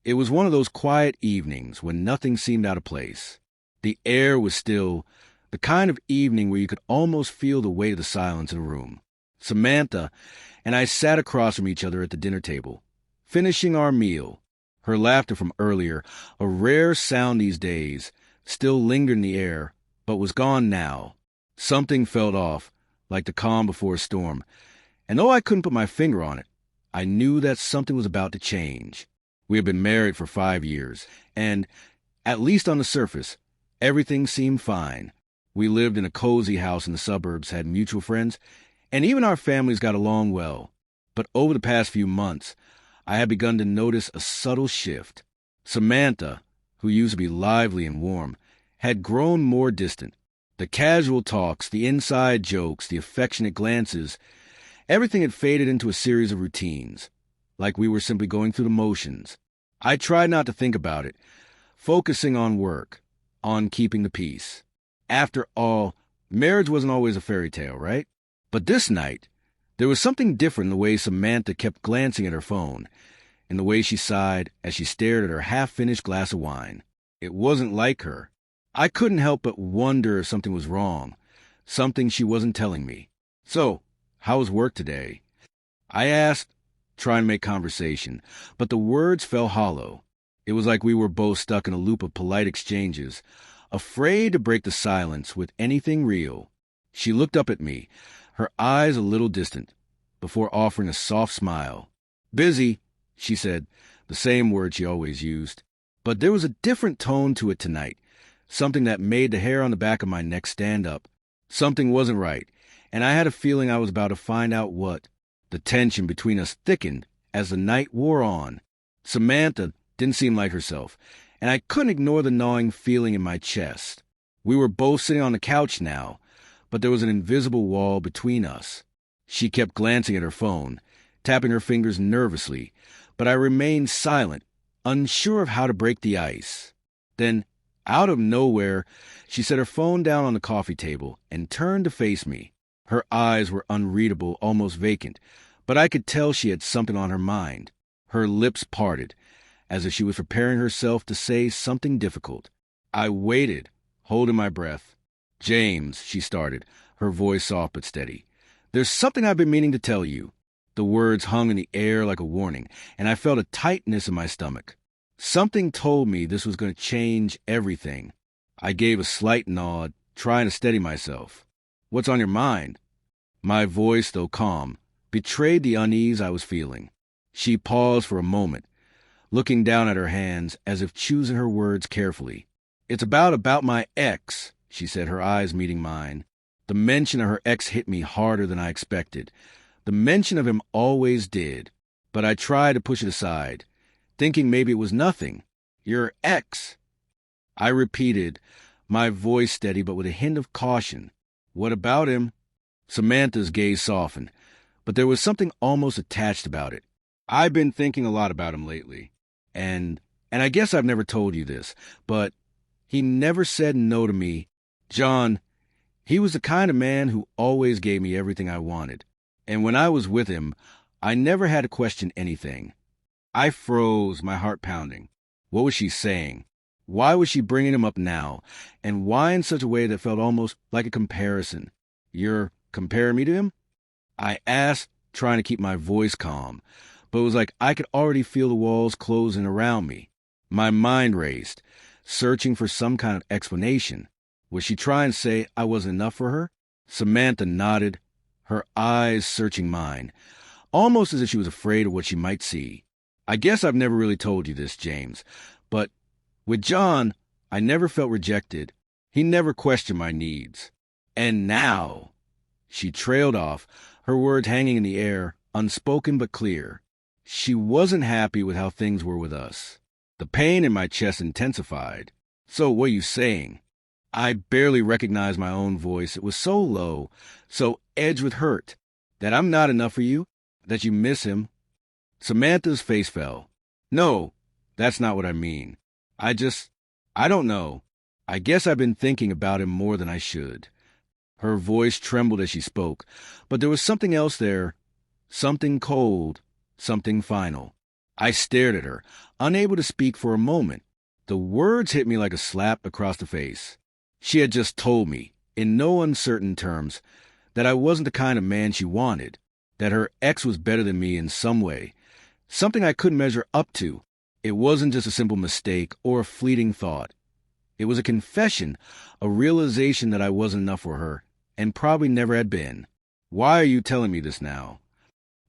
It was one of those quiet evenings when nothing seemed out of place. The air was still, the kind of evening where you could almost feel the weight of the silence in the room. Samantha and I sat across from each other at the dinner table, finishing our meal. Her laughter from earlier, a rare sound these days, still lingered in the air, but was gone now. Something felt off, like the calm before a storm, and though I couldn't put my finger on it, I knew that something was about to change. We had been married for 5 years, and, at least on the surface, everything seemed fine. We lived in a cozy house in the suburbs, had mutual friends, and even our families got along well. But over the past few months, I had begun to notice a subtle shift. Samantha, who used to be lively and warm, had grown more distant. The casual talks, the inside jokes, the affectionate glances, everything had faded into a series of routines, like we were simply going through the motions. I tried not to think about it, focusing on work, on keeping the peace. After all, marriage wasn't always a fairy tale, right? But this night, there was something different in the way Samantha kept glancing at her phone, in the way she sighed as she stared at her half-finished glass of wine. It wasn't like her. I couldn't help but wonder if something was wrong, something she wasn't telling me. "So, how was work today?" I asked, trying to make conversation, but the words fell hollow. It was like we were both stuck in a loop of polite exchanges, afraid to break the silence with anything real. She looked up at me, her eyes a little distant, before offering a soft smile. "Busy," she said, the same word she always used. But there was a different tone to it tonight, something that made the hair on the back of my neck stand up. Something wasn't right, and I had a feeling I was about to find out what. The tension between us thickened as the night wore on. Samantha didn't seem like herself, and I couldn't ignore the gnawing feeling in my chest. We were both sitting on the couch now, but there was an invisible wall between us. She kept glancing at her phone, tapping her fingers nervously, but I remained silent, unsure of how to break the ice. Then, out of nowhere, she set her phone down on the coffee table and turned to face me. Her eyes were unreadable, almost vacant, but I could tell she had something on her mind. Her lips parted, as if she was preparing herself to say something difficult. I waited, holding my breath. "James," she started, her voice soft but steady, "there's something I've been meaning to tell you." The words hung in the air like a warning, and I felt a tightness in my stomach. Something told me this was going to change everything. I gave a slight nod, trying to steady myself. "What's on your mind?" My voice, though calm, betrayed the unease I was feeling. She paused for a moment, looking down at her hands as if choosing her words carefully. "It's about my ex," she said, her eyes meeting mine. The mention of her ex hit me harder than I expected. The mention of him always did, but I tried to push it aside, thinking maybe it was nothing. "Your ex," I repeated, my voice steady but with a hint of caution. "What about him?" Samantha's gaze softened, but there was something almost attached about it. "I've been thinking a lot about him lately, and I guess I've never told you this, but he never said no to me. John, he was the kind of man who always gave me everything I wanted, and when I was with him, I never had to question anything." I froze, my heart pounding. What was she saying? Why was she bringing him up now, and why in such a way that felt almost like a comparison? "You're comparing me to him?" I asked, trying to keep my voice calm, but it was like I could already feel the walls closing around me. My mind raced, searching for some kind of explanation. Was she trying to say I wasn't enough for her? Samantha nodded, her eyes searching mine, almost as if she was afraid of what she might see. "I guess I've never really told you this, James, but with John, I never felt rejected. He never questioned my needs. And now," she trailed off, her words hanging in the air, unspoken but clear. She wasn't happy with how things were with us. The pain in my chest intensified. "So what are you saying?" I barely recognized my own voice. It was so low, so edged with hurt. "That I'm not enough for you? That you miss him?" Samantha's face fell. "No, that's not what I mean. I don't know. I guess I've been thinking about him more than I should." Her voice trembled as she spoke, but there was something else there, something cold, something final. I stared at her, unable to speak for a moment. The words hit me like a slap across the face. She had just told me, in no uncertain terms, that I wasn't the kind of man she wanted, that her ex was better than me in some way, something I couldn't measure up to. It wasn't just a simple mistake or a fleeting thought. It was a confession, a realization that I wasn't enough for her, and probably never had been. Why are you telling me this now?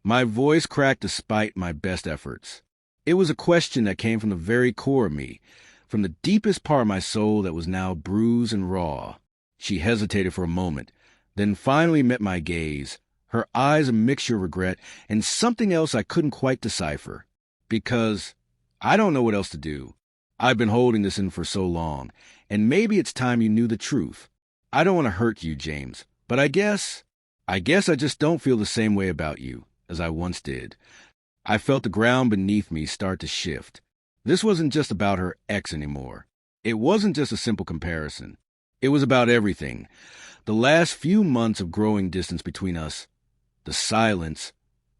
My voice cracked despite my best efforts. It was a question that came from the very core of me, from the deepest part of my soul that was now bruised and raw. She hesitated for a moment, then finally met my gaze, her eyes a mixture of regret and something else I couldn't quite decipher. Because I don't know what else to do. I've been holding this in for so long, and maybe it's time you knew the truth. I don't want to hurt you, James, but I guess I just don't feel the same way about you as I once did. I felt the ground beneath me start to shift. This wasn't just about her ex anymore. It wasn't just a simple comparison. It was about everything. The last few months of growing distance between us, the silence,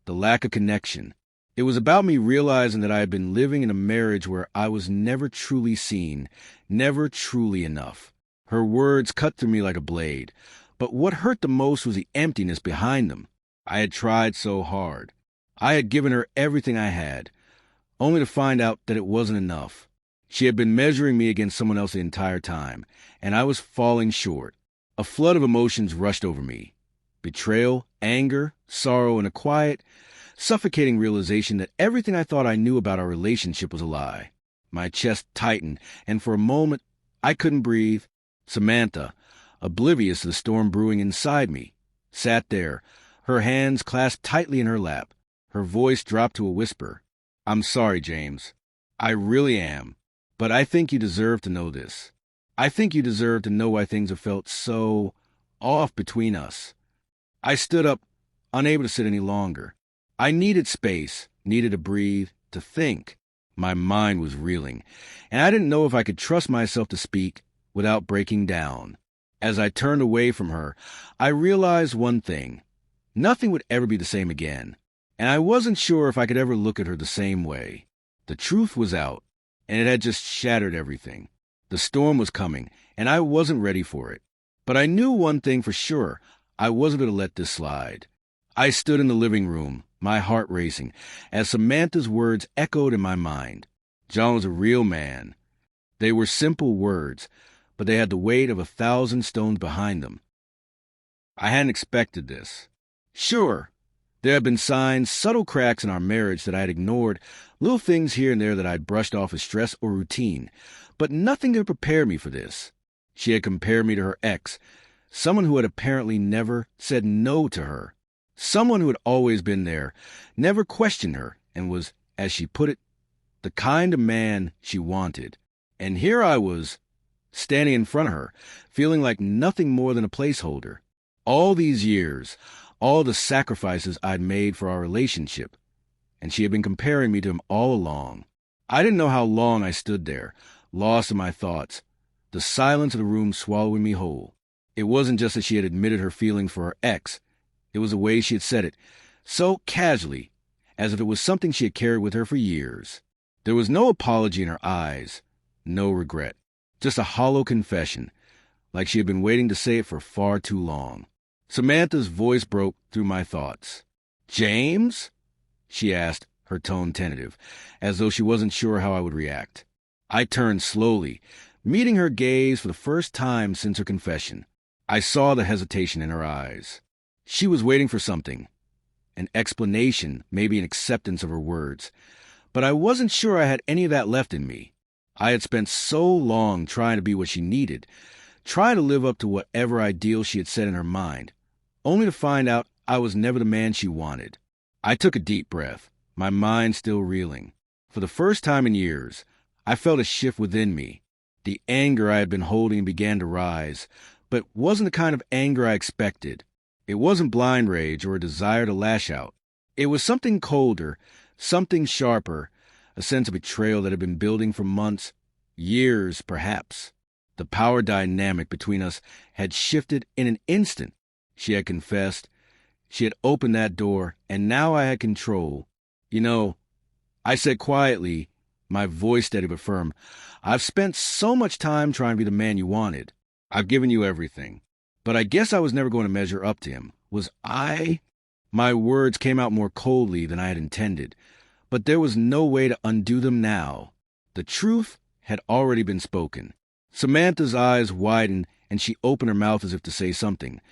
the lack of connection. It was about me realizing that I had been living in a marriage where I was never truly seen, never truly enough. Her words cut through me like a blade, but what hurt the most was the emptiness behind them. I had tried so hard. I had given her everything I had, only to find out that it wasn't enough. She had been measuring me against someone else the entire time, and I was falling short. A flood of emotions rushed over me. Betrayal, anger, sorrow, and a quiet, suffocating realization that everything I thought I knew about our relationship was a lie. My chest tightened, and for a moment, I couldn't breathe. Samantha, oblivious to the storm brewing inside me, sat there, her hands clasped tightly in her lap. Her voice dropped to a whisper. I'm sorry, James. I really am. But I think you deserve to know this. I think you deserve to know why things have felt so off between us. I stood up, unable to sit any longer. I needed space, needed to breathe, to think. My mind was reeling, and I didn't know if I could trust myself to speak without breaking down. As I turned away from her, I realized one thing. Nothing would ever be the same again, and I wasn't sure if I could ever look at her the same way. The truth was out, and it had just shattered everything. The storm was coming, and I wasn't ready for it. But I knew one thing for sure. I wasn't going to let this slide. I stood in the living room, my heart racing, as Samantha's words echoed in my mind. John was a real man. They were simple words, but they had the weight of 1,000 stones behind them. I hadn't expected this. Sure, there had been signs, subtle cracks in our marriage that I had ignored, little things here and there that I'd brushed off as stress or routine, but nothing to prepare me for this. She had compared me to her ex, someone who had apparently never said no to her, someone who had always been there, never questioned her, and was, as she put it, the kind of man she wanted. And here I was, standing in front of her, feeling like nothing more than a placeholder. All these years, all the sacrifices I'd made for our relationship, and she had been comparing me to him all along. I didn't know how long I stood there, lost in my thoughts, the silence of the room swallowing me whole. It wasn't just that she had admitted her feelings for her ex. It was the way she had said it, so casually, as if it was something she had carried with her for years. There was no apology in her eyes, no regret, just a hollow confession, like she had been waiting to say it for far too long. Samantha's voice broke through my thoughts. "James?" she asked, her tone tentative, as though she wasn't sure how I would react. I turned slowly, meeting her gaze for the first time since her confession. I saw the hesitation in her eyes. She was waiting for something, an explanation, maybe an acceptance of her words. But I wasn't sure I had any of that left in me. I had spent so long trying to be what she needed, trying to live up to whatever ideal she had set in her mind, only to find out I was never the man she wanted. I took a deep breath, my mind still reeling. For the first time in years, I felt a shift within me. The anger I had been holding began to rise, but wasn't the kind of anger I expected. It wasn't blind rage or a desire to lash out. It was something colder, something sharper, a sense of betrayal that had been building for months, years perhaps. The power dynamic between us had shifted in an instant. She had confessed. She had opened that door, and now I had control. I said quietly, my voice steady but firm, "I've spent so much time trying to be the man you wanted. I've given you everything. But I guess I was never going to measure up to him. Was I?" My words came out more coldly than I had intended, but there was no way to undo them now. The truth had already been spoken. Samantha's eyes widened and she opened her mouth as if to say something,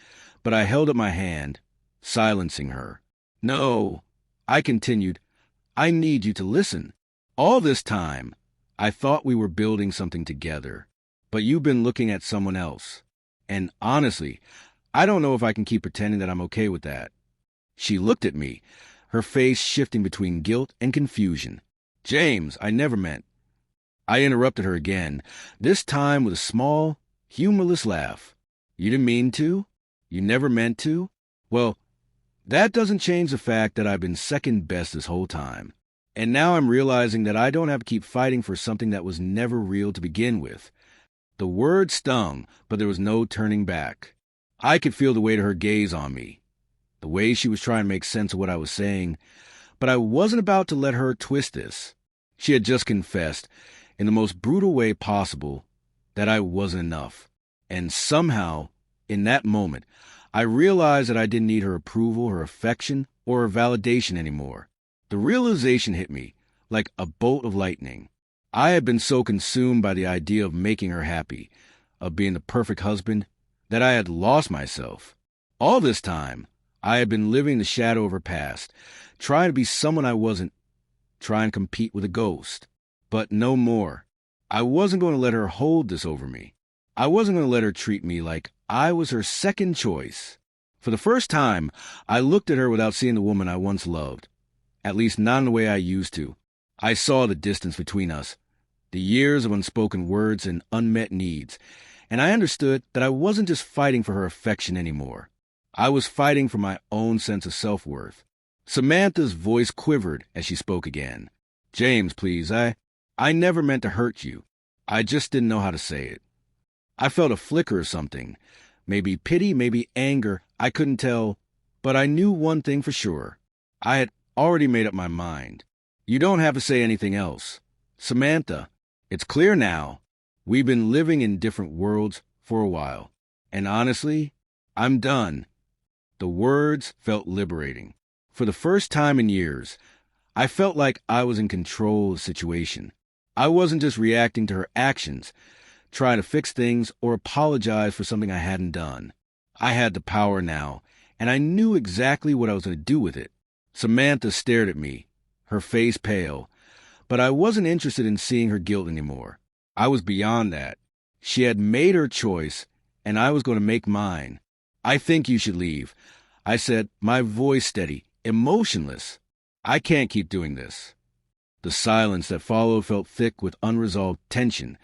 but I held up my hand, silencing her. "No," I continued, "I need you to listen. All this time, I thought we were building something together, but you've been looking at someone else. And honestly, I don't know if I can keep pretending that I'm okay with that." She looked at me, her face shifting between guilt and confusion. "James, I never meant—" I interrupted her again, this time with a small, humorless laugh. "You didn't mean to? You never meant to? Well, that doesn't change the fact that I've been second best this whole time. And now I'm realizing that I don't have to keep fighting for something that was never real to begin with." The word stung, but there was no turning back. I could feel the weight of her gaze on me, the way she was trying to make sense of what I was saying, but I wasn't about to let her twist this. She had just confessed, in the most brutal way possible, that I wasn't enough. And somehow, in that moment, I realized that I didn't need her approval, her affection, or her validation anymore. The realization hit me like a bolt of lightning. I had been so consumed by the idea of making her happy, of being the perfect husband, that I had lost myself. All this time, I had been living the shadow of her past, trying to be someone I wasn't, trying to compete with a ghost. But no more. I wasn't going to let her hold this over me. I wasn't going to let her treat me like I was her second choice. For the first time, I looked at her without seeing the woman I once loved. At least not in the way I used to. I saw the distance between us, the years of unspoken words and unmet needs, and I understood that I wasn't just fighting for her affection anymore. I was fighting for my own sense of self-worth. Samantha's voice quivered as she spoke again. "James, please, I never meant to hurt you. I just didn't know how to say it." I felt a flicker of something. Maybe pity, maybe anger, I couldn't tell, but I knew one thing for sure. I had already made up my mind. "You don't have to say anything else. Samantha, it's clear now. We've been living in different worlds for a while. And honestly, I'm done." The words felt liberating. For the first time in years, I felt like I was in control of the situation. I wasn't just reacting to her actions, trying to fix things or apologize for something I hadn't done. I had the power now, and I knew exactly what I was going to do with it. Samantha stared at me, her face pale, but I wasn't interested in seeing her guilt anymore. I was beyond that. She had made her choice, and I was going to make mine. "I think you should leave," I said, my voice steady, emotionless. "I can't keep doing this." The silence that followed felt thick with unresolved tension,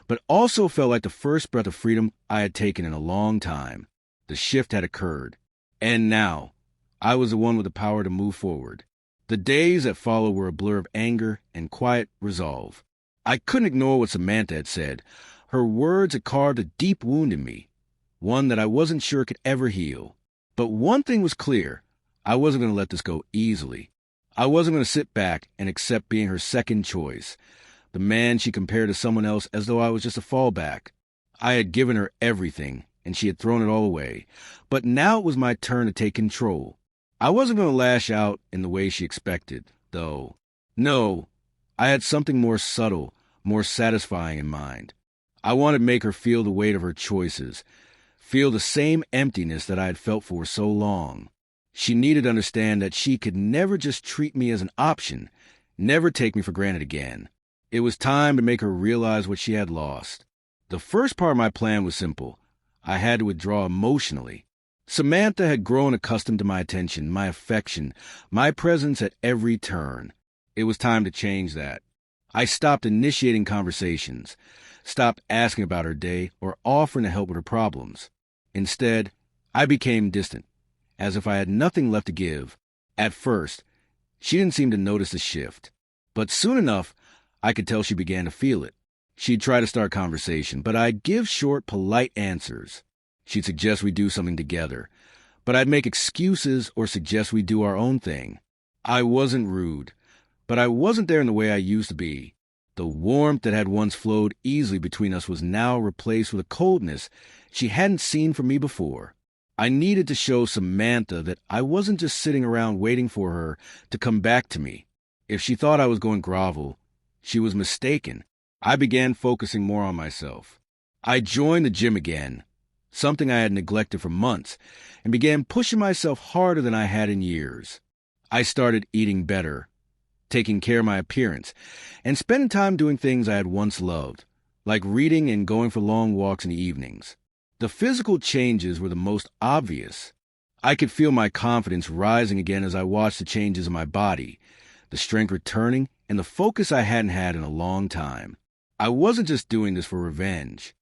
but also felt like the first breath of freedom I had taken in a long time. The shift had occurred. And now, I was the one with the power to move forward. The days that followed were a blur of anger and quiet resolve. I couldn't ignore what Samantha had said. Her words had carved a deep wound in me, one that I wasn't sure could ever heal. But one thing was clear. I wasn't going to let this go easily. I wasn't going to sit back and accept being her second choice, the man she compared to someone else as though I was just a fallback. I had given her everything, and she had thrown it all away. But now it was my turn to take control. I wasn't going to lash out in the way she expected, though. No, I had something more subtle, more satisfying in mind. I wanted to make her feel the weight of her choices, feel the same emptiness that I had felt for so long. She needed to understand that she could never just treat me as an option, never take me for granted again. It was time to make her realize what she had lost. The first part of my plan was simple. I had to withdraw emotionally. Samantha had grown accustomed to my attention, my affection, my presence at every turn. It was time to change that. I stopped initiating conversations, stopped asking about her day or offering to help with her problems. Instead, I became distant, as if I had nothing left to give. At first, she didn't seem to notice the shift. But soon enough, I could tell she began to feel it. She'd try to start conversation, but I'd give short, polite answers. She'd suggest we do something together, but I'd make excuses or suggest we do our own thing. I wasn't rude, but I wasn't there in the way I used to be. The warmth that had once flowed easily between us was now replaced with a coldness she hadn't seen from me before. I needed to show Samantha that I wasn't just sitting around waiting for her to come back to me. If she thought I was going grovel, she was mistaken. I began focusing more on myself. I joined the gym again, something I had neglected for months, and began pushing myself harder than I had in years. I started eating better, taking care of my appearance, and spending time doing things I had once loved, like reading and going for long walks in the evenings. The physical changes were the most obvious. I could feel my confidence rising again as I watched the changes in my body, the strength returning, and the focus I hadn't had in a long time. I wasn't just doing this for revenge.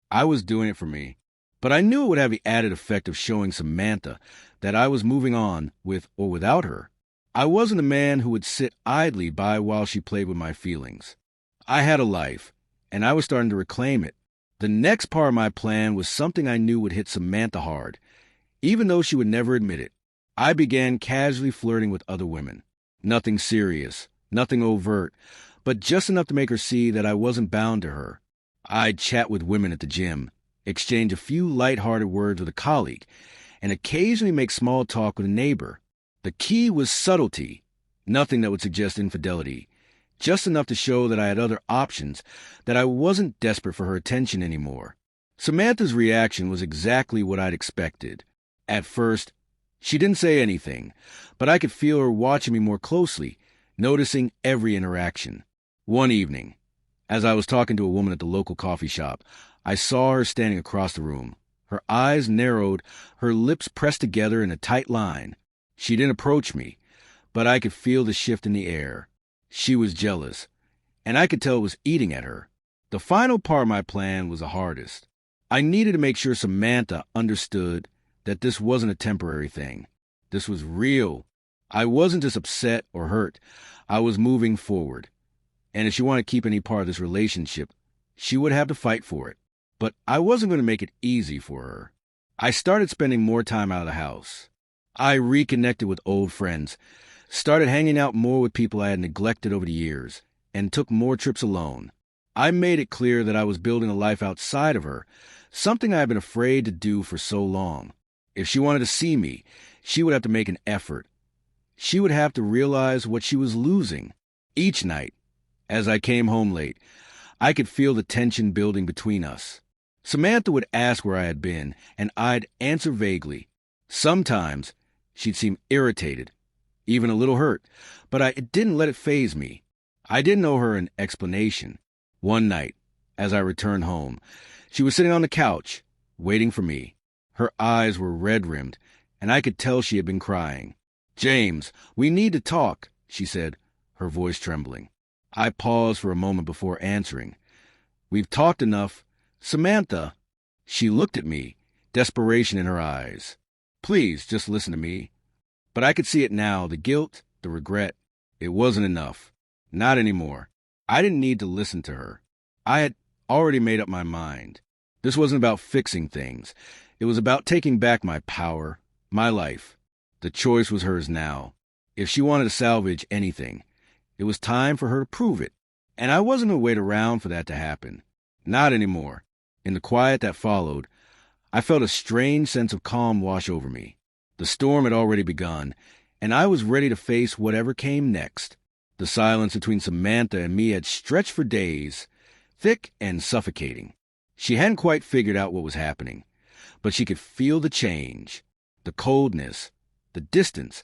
I was doing it for me. But I knew it would have the added effect of showing Samantha that I was moving on with or without her. I wasn't a man who would sit idly by while she played with my feelings. I had a life, and I was starting to reclaim it. The next part of my plan was something I knew would hit Samantha hard, even though she would never admit it. I began casually flirting with other women. Nothing serious, nothing overt, but just enough to make her see that I wasn't bound to her. I'd chat with women at the gym, exchange a few light-hearted words with a colleague, and occasionally make small talk with a neighbor. The key was subtlety, nothing that would suggest infidelity, just enough to show that I had other options, that I wasn't desperate for her attention anymore. Samantha's reaction was exactly what I'd expected. At first, she didn't say anything, but I could feel her watching me more closely, noticing every interaction. One evening, as I was talking to a woman at the local coffee shop, I saw her standing across the room. Her eyes narrowed, her lips pressed together in a tight line. She didn't approach me, but I could feel the shift in the air. She was jealous, and I could tell it was eating at her. The final part of my plan was the hardest. I needed to make sure Samantha understood that this wasn't a temporary thing. This was real. I wasn't just upset or hurt. I was moving forward. And if she wanted to keep any part of this relationship, she would have to fight for it. But I wasn't going to make it easy for her. I started spending more time out of the house. I reconnected with old friends, started hanging out more with people I had neglected over the years, and took more trips alone. I made it clear that I was building a life outside of her, something I had been afraid to do for so long. If she wanted to see me, she would have to make an effort. She would have to realize what she was losing. Each night, as I came home late, I could feel the tension building between us. Samantha would ask where I had been, and I'd answer vaguely. Sometimes she'd seem irritated, even a little hurt, but I didn't let it faze me. I didn't owe her an explanation. One night, as I returned home, she was sitting on the couch, waiting for me. Her eyes were red-rimmed, and I could tell she had been crying. "James, we need to talk," she said, her voice trembling. I paused for a moment before answering. "We've talked enough. Samantha." She looked at me, desperation in her eyes. "Please, just listen to me." But I could see it now, the guilt, the regret. It wasn't enough. Not anymore. I didn't need to listen to her. I had already made up my mind. This wasn't about fixing things. It was about taking back my power, my life. The choice was hers now. If she wanted to salvage anything, it was time for her to prove it. And I wasn't going to wait around for that to happen. Not anymore. In the quiet that followed, I felt a strange sense of calm wash over me. The storm had already begun, and I was ready to face whatever came next. The silence between Samantha and me had stretched for days, thick and suffocating. She hadn't quite figured out what was happening, but she could feel the change, the coldness, the distance,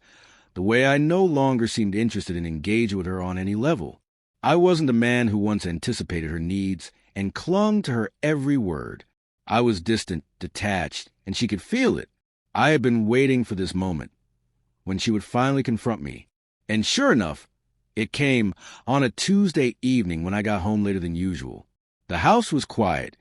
the way I no longer seemed interested in engaging with her on any level. I wasn't the man who once anticipated her needs and clung to her every word. I was distant, detached, and she could feel it. I had been waiting for this moment, when she would finally confront me. And sure enough, it came on a Tuesday evening when I got home later than usual. The house was quiet,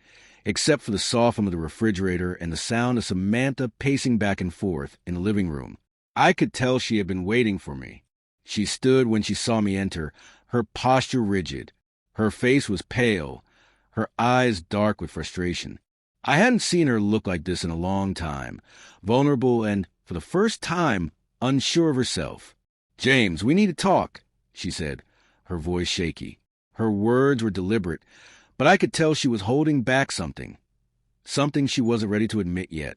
except for the soft hum of the refrigerator and the sound of Samantha pacing back and forth in the living room. I could tell she had been waiting for me. She stood when she saw me enter, her posture rigid. Her face was pale, her eyes dark with frustration. I hadn't seen her look like this in a long time, vulnerable and, for the first time, unsure of herself. "James, we need to talk," she said, her voice shaky. Her words were deliberate, but I could tell she was holding back something she wasn't ready to admit yet.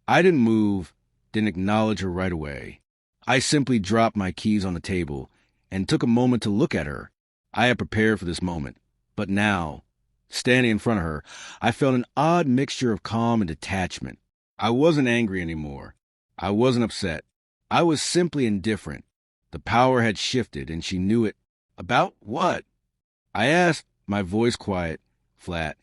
I didn't move, didn't acknowledge her right away. I simply dropped my keys on the table and took a moment to look at her. I had prepared for this moment, but now, standing in front of her, I felt an odd mixture of calm and detachment. I wasn't angry anymore. I wasn't upset. I was simply indifferent. The power had shifted, and she knew it. About what? I asked, my voice quiet, flat.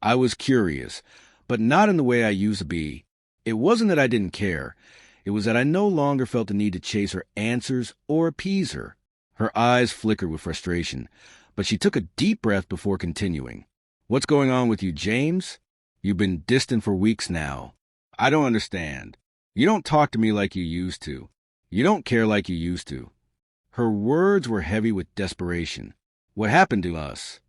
I was curious, but not in the way I used to be. It wasn't that I didn't care. It was that I no longer felt the need to chase her answers or appease her. Her eyes flickered with frustration, but she took a deep breath before continuing. What's going on with you, James? You've been distant for weeks now. I don't understand. You don't talk to me like you used to. You don't care like you used to. Her words were heavy with desperation. What happened to us?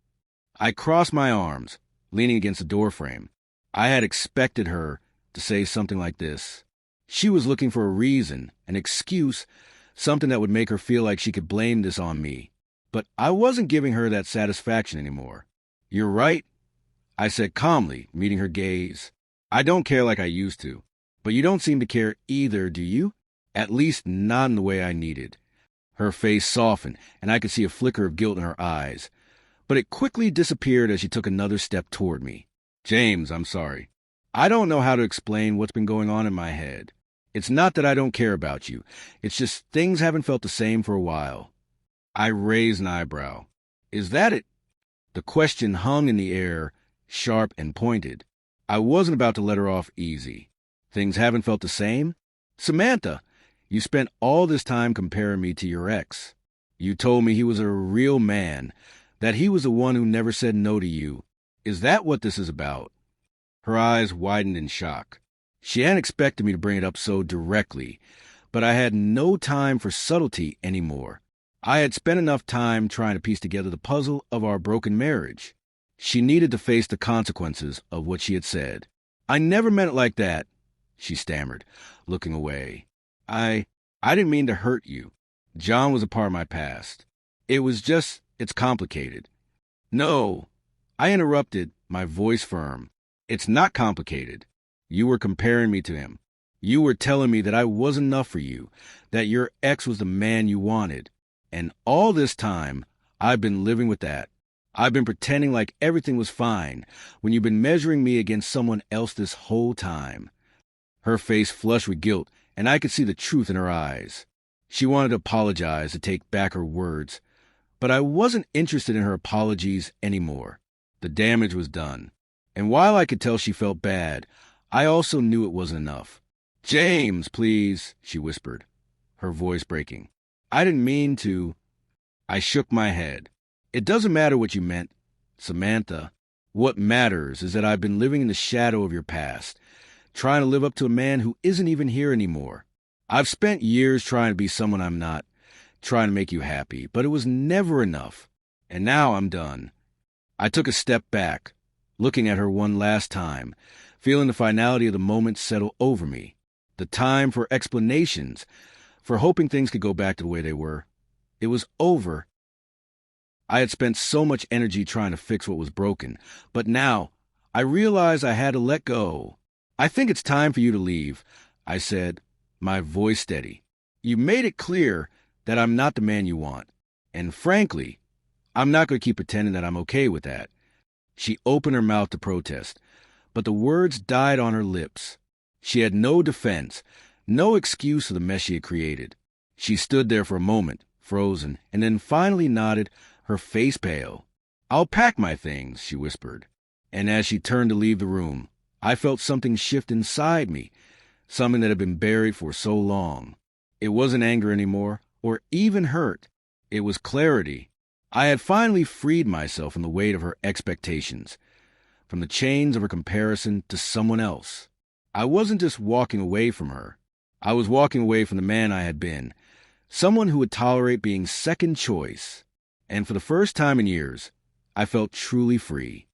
I crossed my arms, leaning against the doorframe. I had expected her to say something like this. She was looking for a reason, an excuse, something that would make her feel like she could blame this on me. But I wasn't giving her that satisfaction anymore. You're right, I said calmly, meeting her gaze. I don't care like I used to. But you don't seem to care either, do you? At least not in the way I needed. Her face softened, and I could see a flicker of guilt in her eyes. But it quickly disappeared as she took another step toward me. James, I'm sorry. I don't know how to explain what's been going on in my head. It's not that I don't care about you. It's just things haven't felt the same for a while. I raised an eyebrow. Is that it? The question hung in the air, sharp and pointed. I wasn't about to let her off easy. Things haven't felt the same? Samantha, you spent all this time comparing me to your ex. You told me he was a real man, that he was the one who never said no to you. Is that what this is about? Her eyes widened in shock. She hadn't expected me to bring it up so directly, but I had no time for subtlety anymore. I had spent enough time trying to piece together the puzzle of our broken marriage. She needed to face the consequences of what she had said. I never meant it like that, she stammered, looking away. I didn't mean to hurt you. John was a part of my past. It's complicated. No, I interrupted, my voice firm. It's not complicated. You were comparing me to him. You were telling me that I wasn't enough for you, that your ex was the man you wanted. And all this time, I've been living with that. I've been pretending like everything was fine when you've been measuring me against someone else this whole time. Her face flushed with guilt, and I could see the truth in her eyes. She wanted to apologize, to take back her words, but I wasn't interested in her apologies anymore. The damage was done. And while I could tell she felt bad, I also knew it wasn't enough. James, please, she whispered, her voice breaking. I didn't mean to. I shook my head. It doesn't matter what you meant, Samantha. What matters is that I've been living in the shadow of your past, trying to live up to a man who isn't even here anymore. I've spent years trying to be someone I'm not, trying to make you happy, but it was never enough. And now I'm done. I took a step back, looking at her one last time, feeling the finality of the moment settle over me. The time for explanations, for hoping things could go back to the way they were. It was over. I had spent so much energy trying to fix what was broken, but now I realized I had to let go. I think it's time for you to leave, I said, my voice steady. You made it clear that I'm not the man you want. And frankly, I'm not going to keep pretending that I'm okay with that. She opened her mouth to protest, but the words died on her lips. She had no defense, no excuse for the mess she had created. She stood there for a moment, frozen, and then finally nodded, her face pale. I'll pack my things, she whispered. And as she turned to leave the room, I felt something shift inside me, something that had been buried for so long. It wasn't anger anymore, or even hurt. It was clarity. I had finally freed myself from the weight of her expectations, from the chains of her comparison to someone else. I wasn't just walking away from her. I was walking away from the man I had been, someone who would tolerate being second choice. And for the first time in years, I felt truly free.